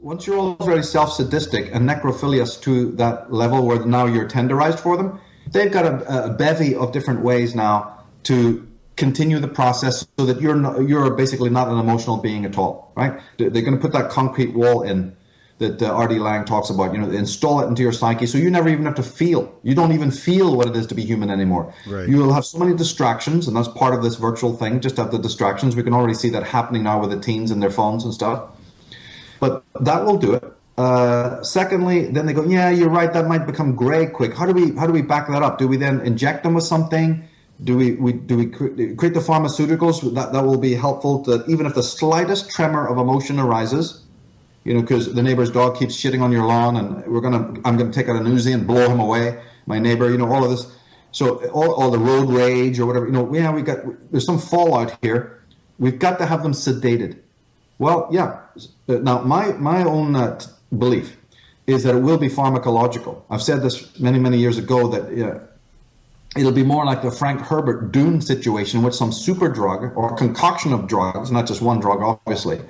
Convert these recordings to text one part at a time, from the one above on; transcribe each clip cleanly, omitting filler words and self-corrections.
once you're already self-sadistic and necrophilious to that level where now you're tenderized for them, they've got a bevy of different ways now to continue the process so that you're basically not an emotional being at all, right? They're going to put that concrete wall in that R.D. Laing talks about, install it into your psyche so you never even have to feel. You don't even feel what it is to be human anymore. Right. You will have so many distractions, and that's part of this virtual thing, just have the distractions. We can already see that happening now with the teens and their phones and stuff. But that will do it. Secondly, then they go, yeah, you're right, that might become gray quick. How do we back that up? Do we then inject them with something? Do we create the pharmaceuticals that will be helpful to, even if the slightest tremor of emotion arises, because the neighbor's dog keeps shitting on your lawn, and I'm gonna take out an Uzi and blow him away, my neighbor, all of this. So all the road rage or whatever, there's some fallout here. We've got to have them sedated. Well, yeah. Now, my own belief is that it will be pharmacological. I've said this many, many years ago that it'll be more like the Frank Herbert Dune situation with some super drug or concoction of drugs, not just one drug, obviously.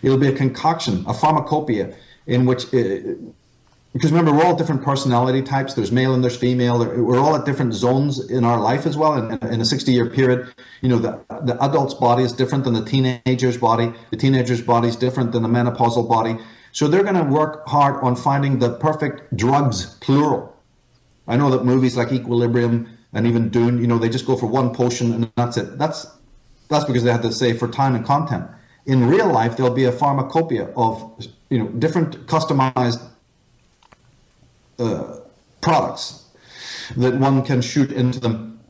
It'll be a concoction, a pharmacopoeia, in which, because remember, we're all different personality types. There's male and there's female. We're all at different zones in our life as well. In a 60-year period, the adult's body is different than the teenager's body. The teenager's body is different than the menopausal body. So they're going to work hard on finding the perfect drugs, plural. I know that movies like Equilibrium and even Dune, they just go for one potion and that's it. That's because they had to say for time and content. In real life, there'll be a pharmacopoeia of different customized products that one can shoot into them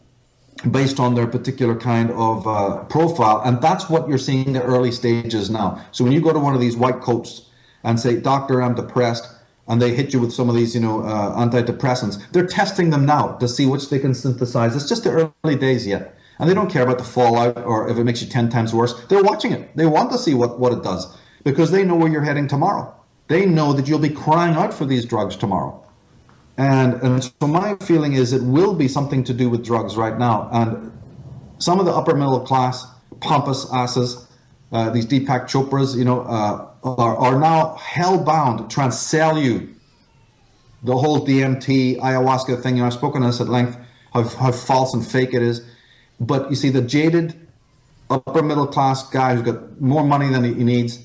based on their particular kind of profile, and that's what you're seeing in the early stages now. So when you go to one of these white coats and say, "Doctor, I'm depressed," and they hit you with some of these, antidepressants, they're testing them now to see which they can synthesize. It's just the early days yet. And they don't care about the fallout or if it makes you 10 times worse. They're watching it. They want to see what it does because they know where you're heading tomorrow. They know that you'll be crying out for these drugs tomorrow. And so my feeling is it will be something to do with drugs right now. And some of the upper middle class pompous asses, these Deepak Chopras, are now hell-bound to try and sell you the whole DMT, ayahuasca thing. I've spoken on this at length, how false and fake it is. But you see, the jaded upper middle class guy who's got more money than he needs,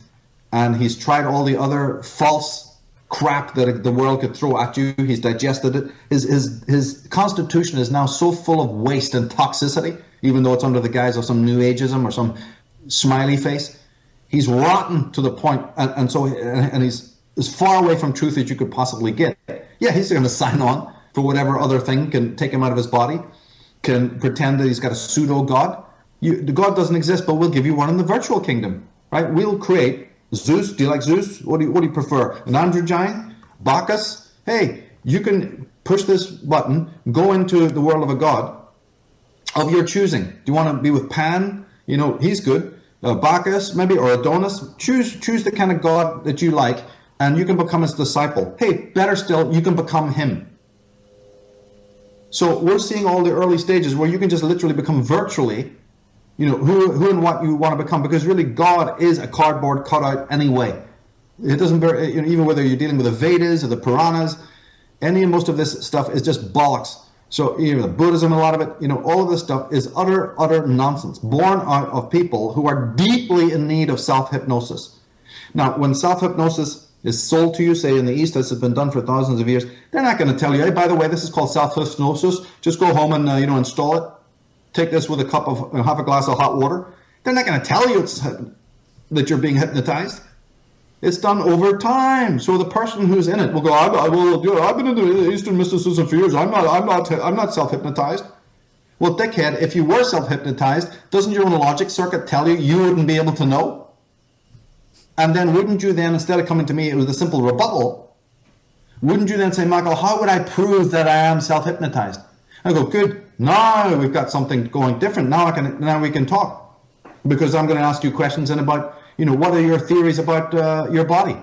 and he's tried all the other false crap that the world could throw at you. He's digested it. His constitution is now so full of waste and toxicity, even though it's under the guise of some new ageism or some smiley face. He's rotten to the point, and he's as far away from truth as you could possibly get. Yeah, he's going to sign on for whatever other thing can take him out of his body. Can pretend that he's got a pseudo god. The god doesn't exist, but we'll give you one in the virtual kingdom, right? We'll create Zeus. Do you like Zeus? What do you prefer? An androgyne? Bacchus? Hey, you can push this button, go into the world of a god of your choosing. Do you want to be with Pan? He's good. Bacchus, maybe, or Adonis. Choose the kind of god that you like, and you can become his disciple. Hey, better still, you can become him. So we're seeing all the early stages where you can just literally become virtually, who and what you want to become, because really God is a cardboard cutout anyway. It doesn't, even whether you're dealing with the Vedas or the Puranas, most of this stuff is just bollocks. So the Buddhism, a lot of it, all of this stuff is utter nonsense, born out of people who are deeply in need of self-hypnosis. Now, when self-hypnosis is sold to you, say in the East, this has been done for thousands of years, they're not going to tell you, hey, by the way, this is called self-hypnosis. Just go home and, install it. Take this with a cup of, half a glass of hot water. They're not going to tell you that you're being hypnotized. It's done over time. So the person who's in it will go, I've been in the Eastern mysticism for years. I'm not self-hypnotized. Well, dickhead, if you were self-hypnotized, doesn't your own logic circuit tell you wouldn't be able to know? And then wouldn't you then, instead of coming to me with a simple rebuttal, wouldn't you then say, Michael, how would I prove that I am self-hypnotized? I go, good. Now we've got something going different. Now we can talk, because I'm going to ask you questions about, what are your theories about your body?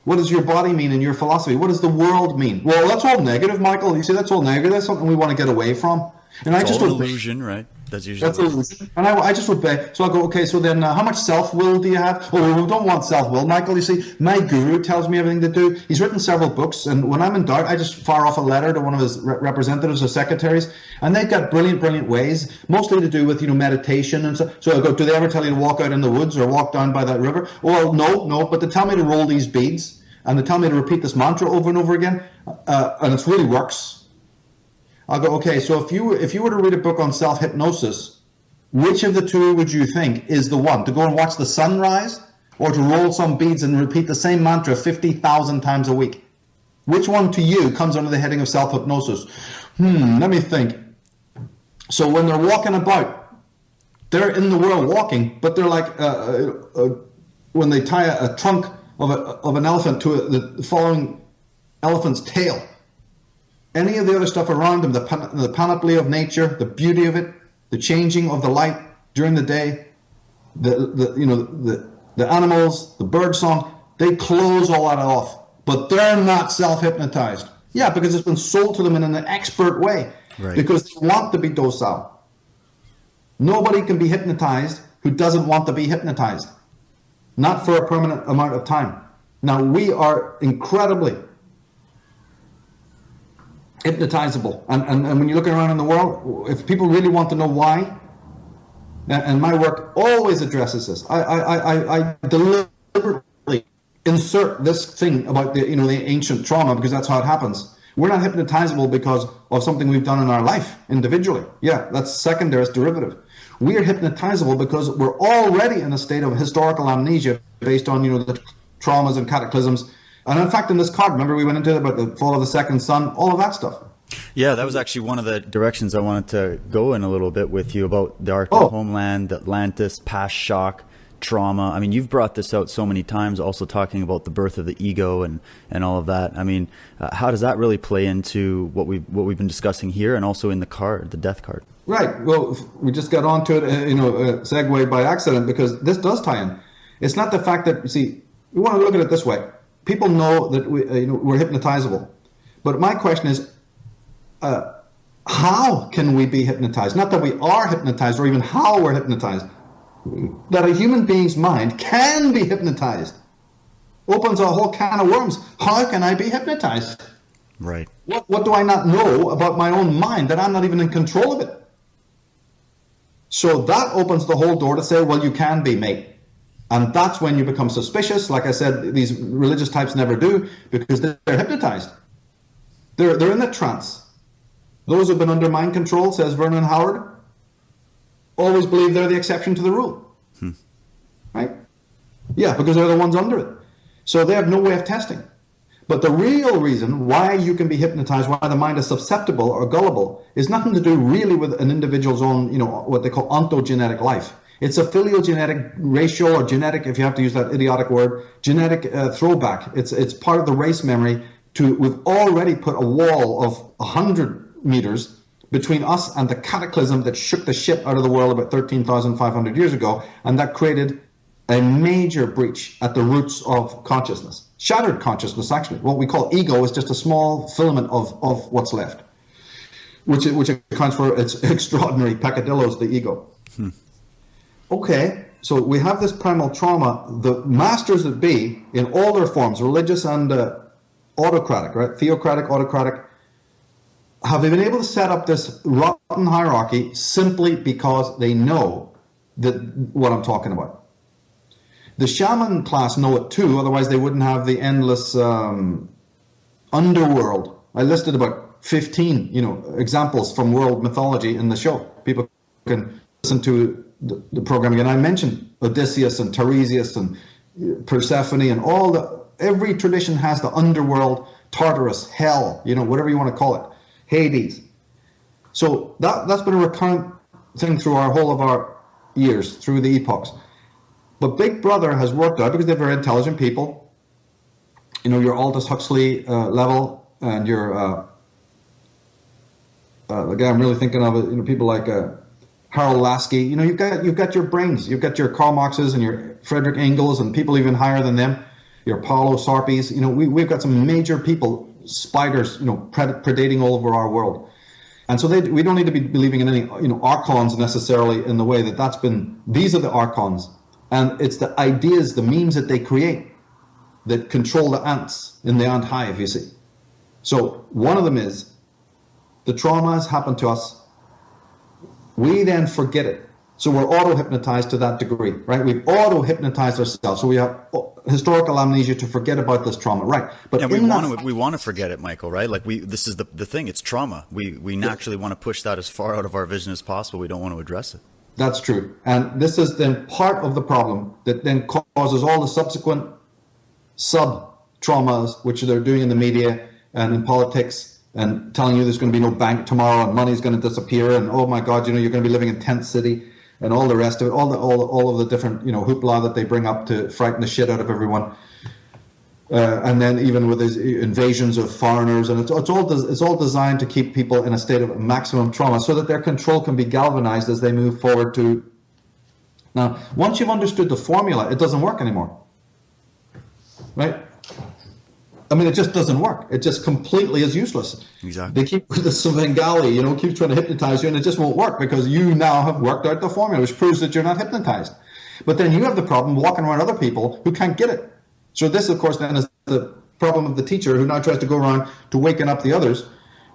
What does your body mean in your philosophy? What does the world mean? Well, that's all negative, Michael. You see, that's all negative. That's something we want to get away from. And it's all an illusion, right? That's usually That's illusion. And I just would pay. So I go, okay, so then how much self-will do you have? Oh, we don't want self-will, Michael. You see, my guru tells me everything to do. He's written several books, and when I'm in doubt, I just fire off a letter to one of his representatives or secretaries, and they've got brilliant ways, mostly to do with, meditation and so. So I go, do they ever tell you to walk out in the woods or walk down by that river? Well, no, but they tell me to roll these beads, and they tell me to repeat this mantra over and over again, and it really works. I'll go, okay, so if you were to read a book on self-hypnosis, which of the two would you think is the one? To go and watch the sunrise, or to roll some beads and repeat the same mantra 50,000 times a week? Which one to you comes under the heading of self-hypnosis? Let me think. So when they're walking about, they're in the world walking, but they're like when they tie a trunk of an elephant to the following elephant's tail. Any of the other stuff around them, the panoply of nature, the beauty of it, the changing of the light during the day, the animals, the bird song, they close all that off. But they're not self-hypnotized. Yeah, because it's been sold to them in an expert way. Right. Because they want to be docile. Nobody can be hypnotized who doesn't want to be hypnotized. Not for a permanent amount of time. Now, we are incredibly hypnotizable. And when you're looking around in the world, if people really want to know why, and my work always addresses this, I deliberately insert this thing about the ancient trauma, because that's how it happens. We're not hypnotizable because of something we've done in our life individually. Yeah, that's secondary, it's derivative. We are hypnotizable because we're already in a state of historical amnesia based on the traumas and cataclysms. And in fact, in this card, remember we went into it about the fall of the second sun, all of that stuff. Yeah, that was actually one of the directions I wanted to go in a little bit with you about the Arctic homeland, Atlantis, past shock, trauma. I mean, you've brought this out so many times, also talking about the birth of the ego and all of that. I mean, how does that really play into what we've been discussing here, and also in the card, the death card? Right. Well, we just got onto it, segue by accident, because this does tie in. It's not the fact that, you see, we want to look at it this way. People know that we're hypnotizable, but my question is, how can we be hypnotized? Not that we are hypnotized, or even how we're hypnotized. That a human being's mind can be hypnotized opens a whole can of worms. How can I be hypnotized? Right. What do I not know about my own mind that I'm not even in control of it? So that opens the whole door to say, well, you can be, mate. And that's when you become suspicious. Like I said, these religious types never do, because they're hypnotized. They're in a trance. Those who've been under mind control, says Vernon Howard, always believe they're the exception to the rule. Right? Yeah, because they're the ones under it. So they have no way of testing. But the real reason why you can be hypnotized, why the mind is susceptible or gullible, is nothing to do really with an individual's own, what they call ontogenetic life. It's a phylogenetic, racial, or genetic, if you have to use that idiotic word, genetic throwback. It's part of the race memory. We've already put a wall of 100 meters between us and the cataclysm that shook the shit out of the world about 13,500 years ago, and that created a major breach at the roots of consciousness. Shattered consciousness, actually. What we call ego is just a small filament of what's left, which accounts for its extraordinary peccadillos, the ego. Okay, so we have this primal trauma. The masters that be, in all their forms, religious and autocratic, right? Theocratic, autocratic, have they been able to set up this rotten hierarchy simply because they know that what I'm talking about. The shaman class know it too, otherwise they wouldn't have the endless underworld. I listed about 15, examples from world mythology in the show. People can listen to the programming, and I mentioned Odysseus and Tiresias and Persephone and every tradition has the underworld, Tartarus, hell, whatever you want to call it, Hades. So that's been a recurrent thing through whole of our years, through the epochs. But Big Brother has worked out, because they're very intelligent people, your Aldous Huxley level, and your the guy I'm really thinking of, people like Harold Lasky. You've got your brains, you've got your Karl Marxes and your Frederick Engels and people even higher than them, your Paulo Sarpis. We've got some major people, spiders, predating all over our world. And so we don't need to be believing in any, archons necessarily in the way that that's been, these are the archons. And it's the ideas, the memes that they create that control the ants in the ant hive, you see. So one of them is, the trauma has happened to us. We then forget it. So we're auto-hypnotized to that degree, right? We've auto-hypnotized ourselves. So we have historical amnesia to forget about this trauma, right? But we want to forget it, Michael, right? Like this is the thing. It's trauma. We naturally want to push that as far out of our vision as possible. We don't want to address it. That's true. And this is then part of the problem that then causes all the subsequent sub-traumas, which they're doing in the media and in politics, and telling you there's going to be no bank tomorrow and money's going to disappear, and oh my God, you're going to be living in tent city, and all the rest of it, all of the different hoopla that they bring up to frighten the shit out of everyone, and then even with these invasions of foreigners, and it's all designed to keep people in a state of maximum trauma so that their control can be galvanized as they move forward to. Now, once you've understood the formula, it doesn't work anymore, right? I mean, it just doesn't work. It just completely is useless. Exactly. They keep the Svengali, keeps trying to hypnotize you, and it just won't work because you now have worked out the formula, which proves that you're not hypnotized. But then you have the problem walking around other people who can't get it. So this, of course, then is the problem of the teacher who now tries to go around to waken up the others.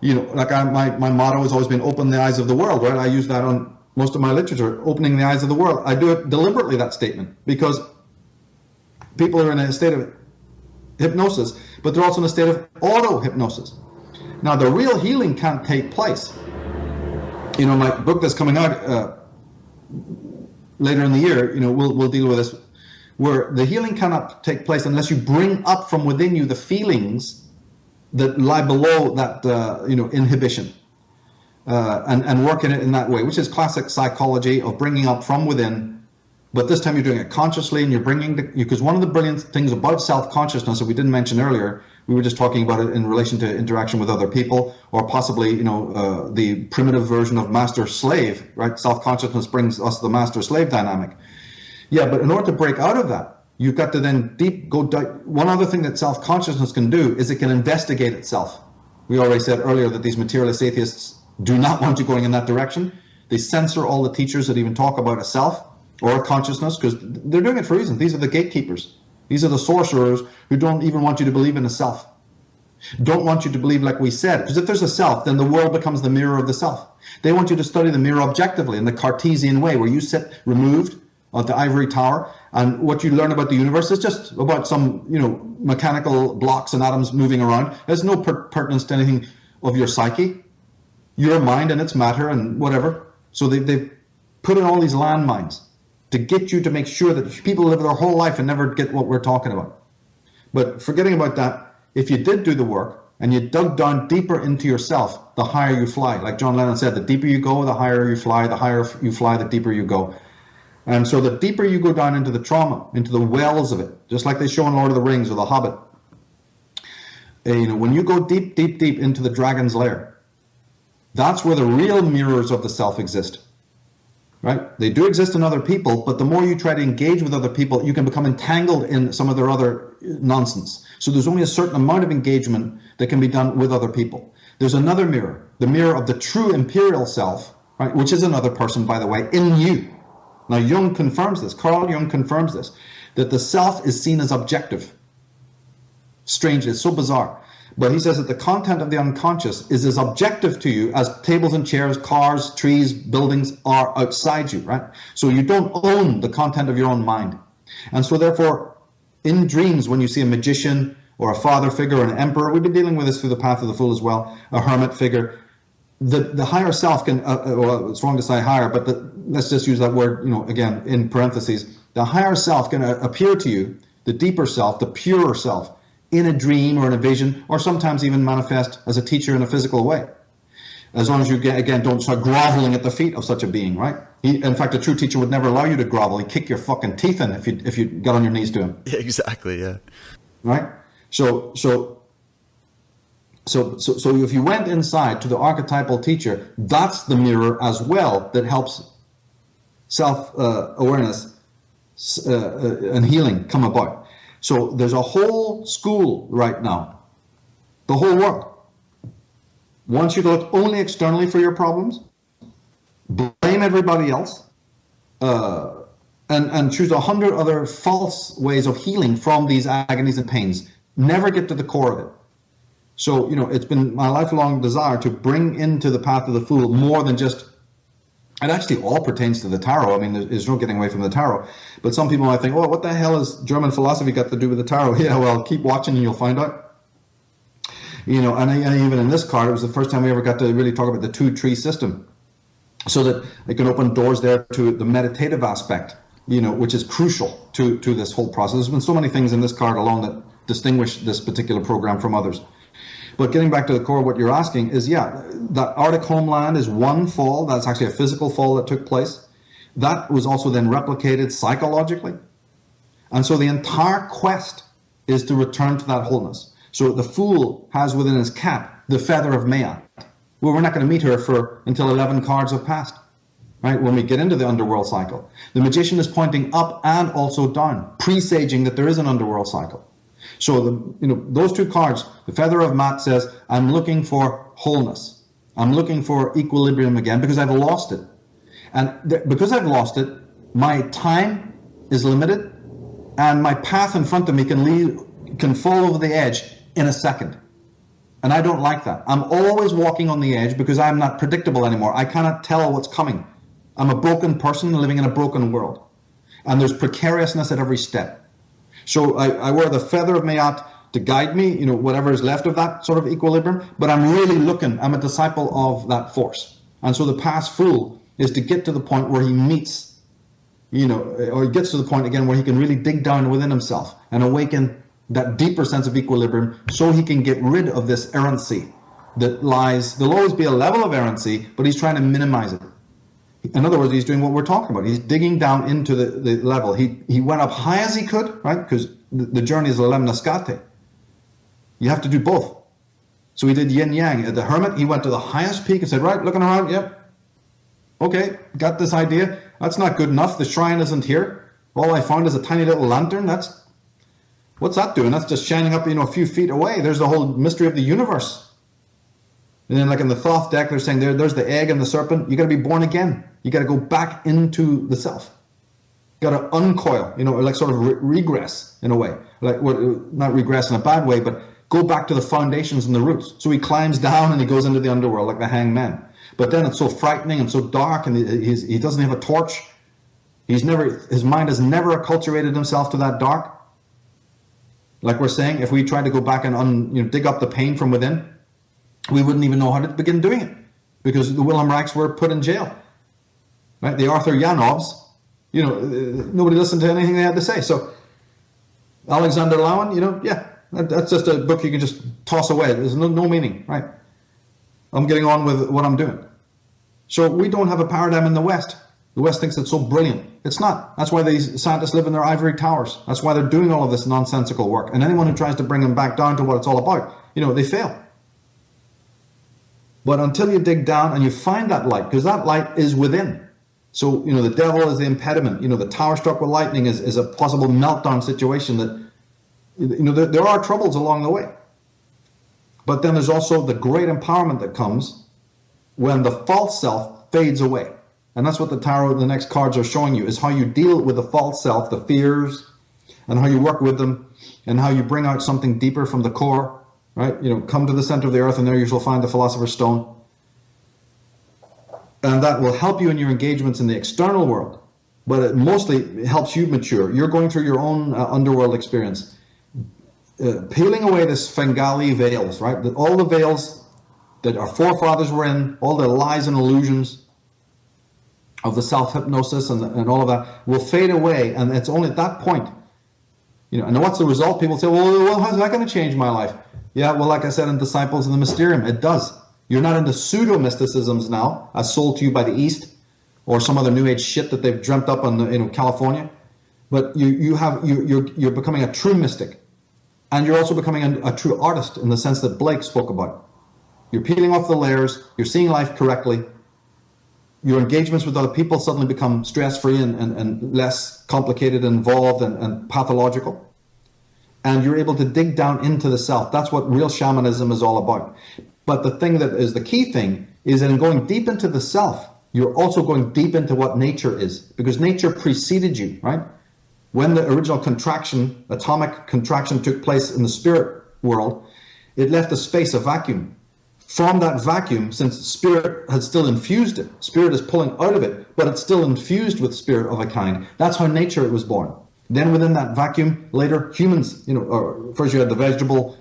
My motto has always been open the eyes of the world, right? I use that on most of my literature, opening the eyes of the world. I do it deliberately, that statement, because people are in a state of hypnosis, but they're also in a state of auto-hypnosis. Now, the real healing can't take place. My book that's coming out later in the year, we'll deal with this, where the healing cannot take place unless you bring up from within you the feelings that lie below that, inhibition, and work in it in that way, which is classic psychology of bringing up from within. But this time you're doing it consciously, and you're bringing because one of the brilliant things about self-consciousness that we didn't mention earlier, we were just talking about it in relation to interaction with other people, or possibly, the primitive version of master-slave, right? Self-consciousness brings us the master-slave dynamic. Yeah, but in order to break out of that, you've got to then one other thing that self-consciousness can do is it can investigate itself. We already said earlier that these materialist atheists do not want you going in that direction. They censor all the teachers that even talk about a self or a consciousness, because they're doing it for a reason. These are the gatekeepers. These are the sorcerers who don't even want you to believe in a self. Don't want you to believe, like we said, because if there's a self, then the world becomes the mirror of the self. They want you to study the mirror objectively in the Cartesian way, where you sit removed on the ivory tower, and what you learn about the universe is just about some, mechanical blocks and atoms moving around. There's no pertinence to anything of your psyche, your mind and its matter and whatever. So they've put in all these landmines to get you to make sure that people live their whole life and never get what we're talking about. But forgetting about that, if you did do the work and you dug down deeper into yourself, the higher you fly. Like John Lennon said, the deeper you go, the higher you fly. The higher you fly, the deeper you go. And so the deeper you go down into the trauma, into the wells of it, just like they show in Lord of the Rings or The Hobbit, when you go deep, deep, deep into the dragon's lair, that's where the real mirrors of the self exist. Right? They do exist in other people, but the more you try to engage with other people, you can become entangled in some of their other nonsense. So there's only a certain amount of engagement that can be done with other people. There's another mirror, the mirror of the true imperial self, right? Which is another person, by the way, in you. Now, Jung confirms this, Carl Jung confirms this, that the self is seen as objective. Strange, it's so bizarre. But he says that the content of the unconscious is as objective to you as tables and chairs, cars, trees, buildings are outside you, right? So you don't own the content of your own mind. And so therefore, in dreams, when you see a magician or a father figure or an emperor, we've been dealing with this through the Path of the Fool as well, a hermit figure, the higher self can, well, it's wrong to say higher, but let's just use that word, again, in parentheses, the higher self can appear to you, the deeper self, the purer self, in a dream or in a vision, or sometimes even manifest as a teacher in a physical way. As long as you, again, don't start groveling at the feet of such a being, right? In fact, a true teacher would never allow you to grovel. He'd kick your fucking teeth in if you got on your knees to him. Yeah, exactly, yeah. Right? So if you went inside to the archetypal teacher, that's the mirror as well that helps self-awareness and healing come about. So there's a whole school right now, the whole world, wants you to look only externally for your problems, blame everybody else, and choose 100 other false ways of healing from these agonies and pains. Never get to the core of it. So, it's been my lifelong desire to bring into the path of the Fool more than just, it actually all pertains to the tarot. I mean, there's no getting away from the tarot. But some people might think, oh, what the hell has German philosophy got to do with the tarot? Yeah, well, keep watching and you'll find out. And even in this card, it was the first time we ever got to really talk about the two-tree system. So that it can open doors there to the meditative aspect, which is crucial to this whole process. There's been so many things in this card alone that distinguish this particular program from others. But getting back to the core of what you're asking is, that Arctic homeland is one fall. That's actually a physical fall that took place. That was also then replicated psychologically. And so the entire quest is to return to that wholeness. So the Fool has within his cap the feather of Maat. Well, we're not going to meet her until 11 cards have passed, right? When we get into the underworld cycle. The Magician is pointing up and also down, presaging that there is an underworld cycle. So those two cards, the feather of Maat says, I'm looking for wholeness. I'm looking for equilibrium again because I've lost it. And because I've lost it, my time is limited and my path in front of me can fall over the edge in a second. And I don't like that. I'm always walking on the edge because I'm not predictable anymore. I cannot tell what's coming. I'm a broken person living in a broken world. And there's precariousness at every step. So I wear the feather of Maat to guide me, whatever is left of that sort of equilibrium. But I'm really I'm a disciple of that force. And so the past Fool is to get to the point where he meets, or he gets to the point again where he can really dig down within himself and awaken that deeper sense of equilibrium so he can get rid of this errancy that lies. There'll always be a level of errancy, but he's trying to minimize it. In other words, he's doing what we're talking about. He's digging down into the level. He went up high as he could, right? Because the journey is a lemniscate. You have to do both. So he did yin yang. At the hermit, he went to the highest peak and said, right, looking around, yep. Okay, got this idea. That's not good enough. The shrine isn't here. All I found is a tiny little lantern. What's that doing? That's just shining up, a few feet away. There's the whole mystery of the universe. And then like in the Thoth deck, they're saying there's the egg and the serpent. You got to be born again. You got to go back into the self. You got to uncoil, like sort of regress in a way. Like not regress in a bad way, but go back to the foundations and the roots. So he climbs down and he goes into the underworld like the hanged man. But then it's so frightening and so dark, and he doesn't have a torch. His mind has never acculturated himself to that dark. Like we're saying, if we tried to go back and dig up the pain from within, we wouldn't even know how to begin doing it, because the Wilhelm Reichs were put in jail. Right? The Arthur Janovs, nobody listened to anything they had to say. So Alexander Lowen, that's just a book you can just toss away. There's no meaning, right? I'm getting on with what I'm doing. So we don't have a paradigm in the West. The West thinks it's so brilliant. It's not. That's why these scientists live in their ivory towers. That's why they're doing all of this nonsensical work. And anyone who tries to bring them back down to what it's all about, they fail. But until you dig down and you find that light, because that light is within. So, the devil is the impediment. The tower struck with lightning is a possible meltdown situation that, there are troubles along the way. But then there's also the great empowerment that comes when the false self fades away. And that's what the tarot, the next cards are showing you, is how you deal with the false self, the fears, and how you work with them, and how you bring out something deeper from the core, right? Come to the center of the earth, and there you shall find the Philosopher's Stone. And that will help you in your engagements in the external world, but it mostly helps you mature. You're going through your own underworld experience, peeling away this Fengali veils, right? All the veils that our forefathers were in, all the lies and illusions of the self-hypnosis and all of that will fade away. And it's only at that point, and what's the result? People say, well, how's that going to change my life? Yeah, well, like I said in Disciples of the Mysterium, it does. You're not into pseudo-mysticisms now, as sold to you by the East, or some other New Age shit that they've dreamt up in California. But you're becoming a true mystic. And you're also becoming a true artist in the sense that Blake spoke about. You're peeling off the layers, you're seeing life correctly, your engagements with other people suddenly become stress-free and less complicated, involved, and pathological. And you're able to dig down into the self. That's what real shamanism is all about. But the thing that is the key thing is that in going deep into the self, you're also going deep into what nature is, because nature preceded you, right? When the original contraction, atomic contraction, took place in the spirit world, it left a space, a vacuum. From that vacuum, since spirit had still infused it, spirit is pulling out of it, but it's still infused with spirit of a kind. That's how nature was born. Then within that vacuum, later humans, or first you had the vegetable,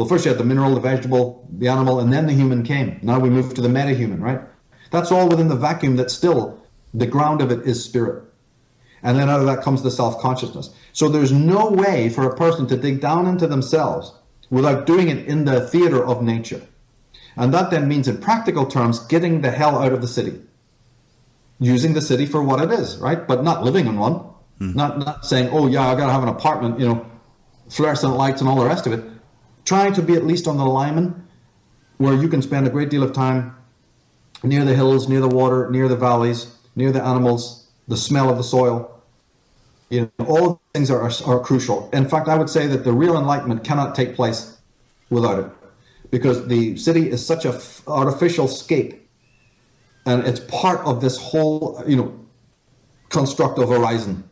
first you had the mineral, the vegetable, the animal, and then the human came. Now we move to the meta-human, right? That's all within the vacuum that still, the ground of it is spirit. And then out of that comes the self-consciousness. So there's no way for a person to dig down into themselves without doing it in the theater of nature. And that then means in practical terms, getting the hell out of the city. Using the city for what it is, right? But not living in one. Not saying, oh yeah, I gotta have an apartment, fluorescent lights and all the rest of it. Trying to be at least on the lineman where you can spend a great deal of time near the hills, near the water, near the valleys, near the animals, the smell of the soil. All things are crucial. In fact, I would say that the real enlightenment cannot take place without it, because the city is such an artificial scape, and it's part of this whole, construct of horizon.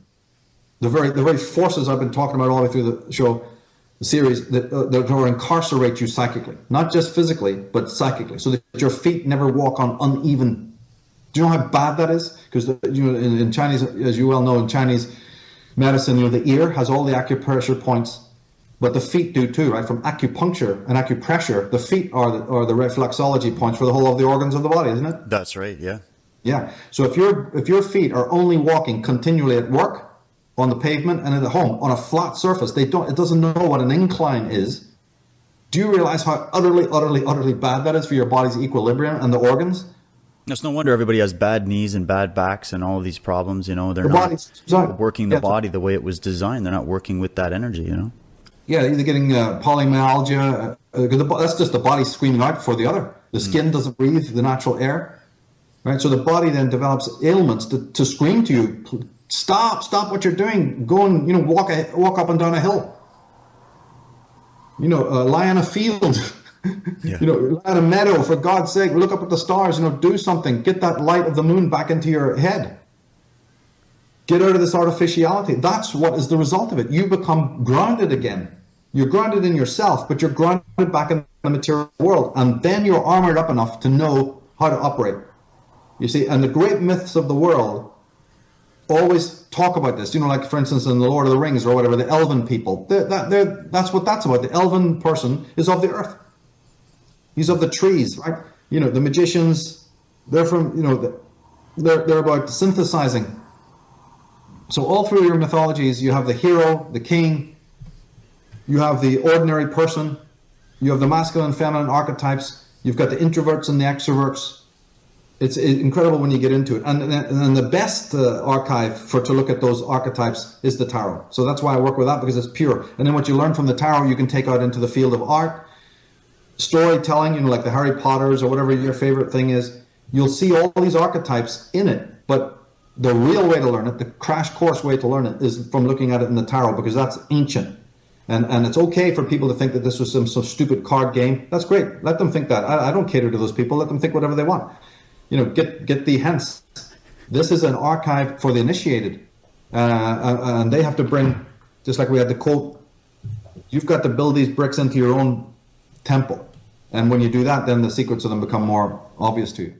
The very forces I've been talking about all the way through the show, the series, that incarcerate you psychically, not just physically, but psychically, so that your feet never walk on uneven. Do you know how bad that is? Because in Chinese, as you well know, in Chinese medicine, the ear has all the acupressure points, but the feet do too, right? From acupuncture and acupressure, the feet are the reflexology points for the whole of the organs of the body, isn't it? That's right. Yeah. Yeah. So if your feet are only walking continually at work, on the pavement, and at home on a flat surface, it doesn't know what an incline is. Do you realize how utterly, utterly, utterly bad that is for your body's equilibrium and the organs? It's no wonder everybody has bad knees and bad backs and all of these problems. They're not working the body the way it was designed. They're not working with that energy. Yeah, either getting polymyalgia. That's just the body screaming out for the other. The skin doesn't breathe the natural air, right? So the body then develops ailments to scream to you. Stop what you're doing. Go and walk up and down a hill. Lie on a field. Yeah. Lie on a meadow, for God's sake. Look up at the stars. Do something. Get that light of the moon back into your head. Get out of this artificiality. That's what is the result of it. You become grounded again. You're grounded in yourself, but you're grounded back in the material world, and then you're armored up enough to know how to operate. You see, and the great myths of the world always talk about this, like for instance in the Lord of the Rings or whatever, the elven people. That's what that's about. The elven person is of the earth. He's of the trees, right? The magicians, they're from, they're about synthesizing. So all through your mythologies, you have the hero, the king, you have the ordinary person, you have the masculine and feminine archetypes, you've got the introverts and the extroverts. It's incredible when you get into it. And the best archive to look at those archetypes is the tarot. So that's why I work with that, because it's pure. And then what you learn from the tarot, you can take out into the field of art, storytelling, like the Harry Potters or whatever your favorite thing is. You'll see all these archetypes in it. But the real way to learn it, the crash course way to learn it, is from looking at it in the tarot, because that's ancient. And it's okay for people to think that this was some stupid card game. That's great. Let them think that. I don't cater to those people. Let them think whatever they want. Get the hints. This is an archive for the initiated, and they have to bring, just like we had the quote, you've got to build these bricks into your own temple, and when you do that, then the secrets of them become more obvious to you.